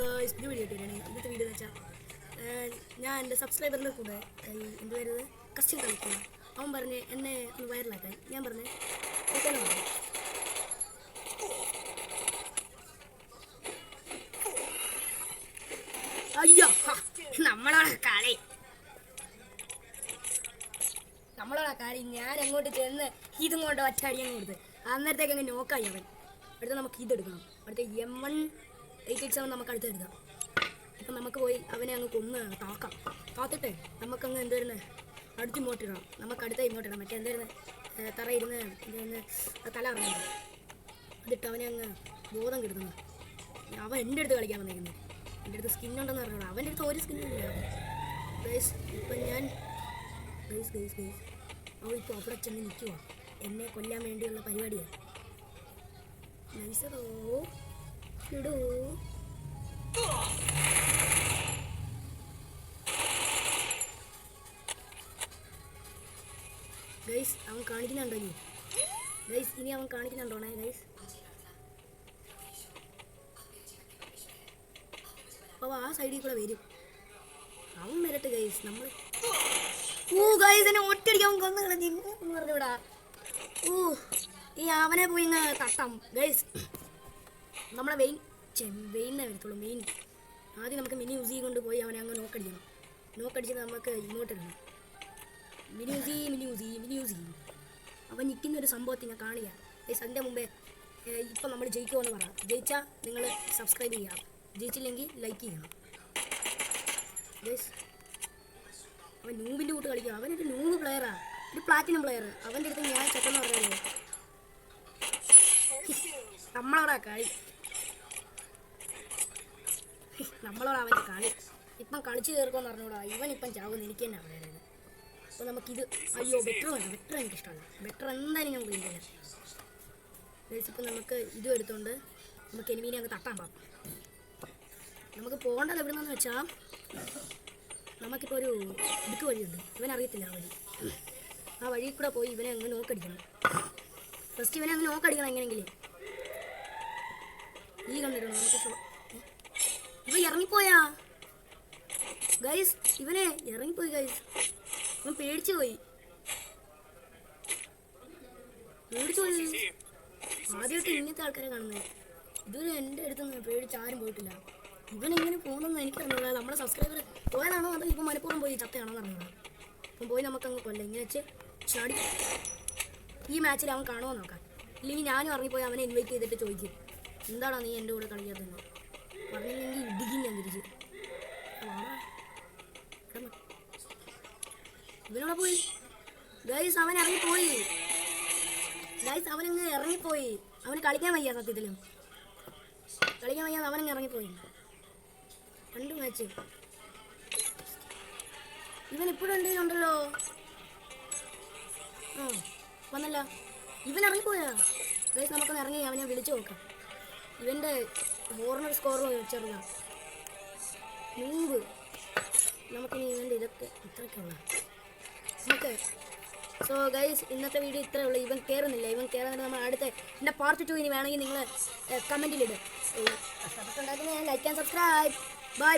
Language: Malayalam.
ഗായ്സ് പുതിയ വീഡിയോ ഇട്ടിട്ടാണ് ഇന്നത്തെ വീഡിയോ എന്ന് വെച്ചാൽ ഞാൻ എൻ്റെ സബ്സ്ക്രൈബറിൻ്റെ കൂടെ എന്ത് വരുന്നത് കസ്റ്റം കളിക്കുക. അവൻ പറഞ്ഞ് എന്നെ ഒന്ന് വൈറലാക്കാൻ. ഞാൻ പറഞ്ഞ് അയ്യോ നമ്മളോടെ കളി ഞാൻ അങ്ങോട്ട് ചെന്ന് ഇതും കൊണ്ട് ഒറ്റയടിയും കൊടുത്ത് അന്നേരത്തേക്ക് അങ്ങ് നോക്കായി അവൻ. അടുത്ത നമുക്ക് ഇതെടുക്കണം. അടുത്ത M1-887 നമുക്ക് അടുത്ത് എടുക്കാം. അപ്പം നമുക്ക് പോയി അവനെ അങ്ങ് കൊന്ന് കാത്തിട്ടെ നമുക്കങ്ങ് എന്തായിരുന്നത് അടുത്ത് ഇങ്ങോട്ടിടണം. നമുക്ക് അടുത്ത ഇങ്ങോട്ടിടാം. മറ്റേ എന്തായിരുന്നത് തറയിരുന്ന് എന്തായിരുന്നു തല ഇറങ്ങുന്നത് അതിട്ട് അവനെ അങ്ങ് ബോധം കിട്ടുന്നു. അവൻ എൻ്റെ അടുത്ത് കളിക്കാൻ വന്നിരിക്കുന്നത്. എൻ്റെ അടുത്ത് സ്കിന്നുണ്ടെന്ന് പറഞ്ഞോളൂ. അവൻ്റെ അടുത്ത് ഒരു സ്കിന്നില്ല. ഗൈസ് ഇപ്പം ഞാൻ ഗൈസ് അവൻ ഇപ്പോൾ അവിടെ ചെന്ന് നിൽക്കുക. എന്നെ കൊല്ലാൻ വേണ്ടിയുള്ള പരിപാടിയാണ്. നൈസറോ ഇടൂ ഗൈസ് അവൻ കാണിക്കുന്നുണ്ടോ ഇനി? ഗൈസ് ഇനി അവൻ കാണിക്കുന്നുണ്ടോണേ ഗൈസ്? അപ്പോൾ ആ സൈഡിൽ കൂടെ വരും. അവൻ വരട്ടെ ഗൈസ്. നമ്മൾ ഗൈസ് എന്നെ ഒറ്റയടിക്ക് അവൻ കൊന്നു കളഞ്ഞു പറഞ്ഞുവിടാ. ഈ അവനെ പോയി ഇങ്ങ് തട്ടാം ഗൈസ്. നമ്മളെ വെയിനെ വരത്തുള്ളൂ. മെയിൻ ആദ്യം നമുക്ക് മിനി യൂസി കൊണ്ട് പോയി അവനെ അങ്ങ് നോക്കടിക്കണം. നോക്കടിച്ചിട്ട് നമുക്ക് ഇങ്ങോട്ടിടണം. മിനി യൂസി അവൻ നിൽക്കുന്നൊരു സംഭവത്തിൽ ഞാൻ കാണുക ഗൈസ്. അതിൻ്റെ മുമ്പേ ഇപ്പം നമ്മൾ ജയിക്കുമെന്ന് പറയാം. ജയിച്ചാൽ നിങ്ങൾ സബ്സ്ക്രൈബ് ചെയ്യാം, ജയിച്ചില്ലെങ്കിൽ ലൈക്ക് ചെയ്യണം ഗൈസ്. അവൻ നൂബിൻ്റെ കൂട്ട് കളിക്കുക. അവനൊരു നൂബ് പ്ലെയറാ, ഒരു പ്ലാറ്റിനം പ്ലെയർ. അവൻ്റെ അടുത്ത് ഞാൻ ചെക്കെന്ന് പറഞ്ഞാലോ നമ്മളോടാ അവൻ്റെ കളി. ഇപ്പം കളിച്ച് കയറുമെന്ന് പറഞ്ഞോടാ. ഇവനിപ്പം ചാവുമെന്ന് എനിക്ക് തന്നെ അറിയാനാണ്. അപ്പോൾ നമുക്കിത് അയ്യോ ബെറ്റർ എനിക്കിഷ്ടമല്ല. ബെറ്റർ എന്തായാലും ഞാൻ ഉപയോഗിക്കില്ല ഗൈസ്. ഇപ്പം നമുക്ക് ഇതും എടുത്തുകൊണ്ട് നമുക്ക് എനിമീനെ അങ്ങ് തട്ടാൻ പാം. നമുക്ക് പോകേണ്ടത് എവിടെ നിന്നെന്ന് വെച്ചാൽ നമുക്കിപ്പോൾ ഒരു ഇടുക്ക് വഴിയുണ്ട്. ഇവനറിയത്തില്ല ആ വഴി. ആ വഴിയിൽ കൂടെ പോയി ഇവനെ അങ്ങ് നോക്കടിക്കണം. ഫസ്റ്റ് ഇവനെ അങ്ങ് നോക്കടിക്കണം എങ്ങനെയെങ്കിലും. ഈ കണ്ടിട്ടുണ്ട് നമുക്ക്. ഇവ ഇറങ്ങിപ്പോയാ ഗൈസ്. ഇവനെ ഇറങ്ങിപ്പോയി ഗൈസ്. അവൻ പേടിച്ചു പോയി. ആദ്യമായിട്ട് ഇങ്ങനത്തെ ആൾക്കാരെ കാണുന്നത്. ഇതുവരെ എൻ്റെ അടുത്തൊന്നും പേടിച്ച് ആരും പോയിട്ടില്ല. ഇവൻ എങ്ങനെ പോകുന്നതെന്ന് എനിക്കറിഞ്ഞില്ല. നമ്മളെ സബ്സ്ക്രൈബർ പോയതാണോ അതോ ഇപ്പം മനഃപൂർവ്വം പോയി ചത്തയാണോന്ന് അറിഞ്ഞില്ല. അപ്പം പോയി നമുക്കങ്ങ് കൊല്ലാം. ഇങ്ങനെ വെച്ച് ചാടി ഈ മാച്ചിൽ അവൻ കാണുമോ നോക്കാം. ഇല്ലെങ്കിൽ ഞാനും ഇറങ്ങിപ്പോയി അവനെ ഇൻവൈറ്റ് ചെയ്തിട്ട് ചോദിക്കും എന്താണോ നീ എൻ്റെ കൂടെ കളിക്കാത്തതെന്ന്. പറഞ്ഞില്ലെങ്കിൽ ഇടിക്കും ഞാൻ തിരിച്ച്. ഇവനോടെ പോയി ഗൈസ്. അവൻ ഇറങ്ങിപ്പോയി ഗൈസ്. അവനങ്ങ് ഇറങ്ങിപ്പോയി. അവന് കളിക്കാൻ വയ്യ. സത്യത്തിലും കളിക്കാൻ വയ്യാതെ അവനങ്ങ് ഇറങ്ങിപ്പോയി. 2 മാച്ച് ഇവൻ ഇപ്പോഴും ഉണ്ടല്ലോ. വന്നല്ല. ഇവൻ ഇറങ്ങിപ്പോയാ ഗൈസ്. നമുക്കൊന്ന് ഇറങ്ങി അവനെ വിളിച്ചു നോക്കാം. ഇവൻ്റെ ഹോർണർ സ്കോർ ചെറുതാണ്. നൂമ്പ് നമുക്കിനി ഇവൻ്റെ ഇതൊക്കെ ഇത്രയൊക്കെയുള്ള നമുക്ക്. സോ ഗൈസ് ഇന്നത്തെ വീഡിയോ ഇത്രയേ ഉള്ളൂ. ഇവൻ കയറുന്നില്ല. നമ്മൾ അടുത്ത എൻ്റെ പാർട്ട് 2 ഇനി വേണമെങ്കിൽ നിങ്ങൾ കമൻറ്റിലിടും. ഇഷ്ടപ്പെട്ടുണ്ടാക്കുന്നത് ഞാൻ ലൈക്ക് ആൻഡ് സബ്സ്ക്രൈബ്. ബൈ.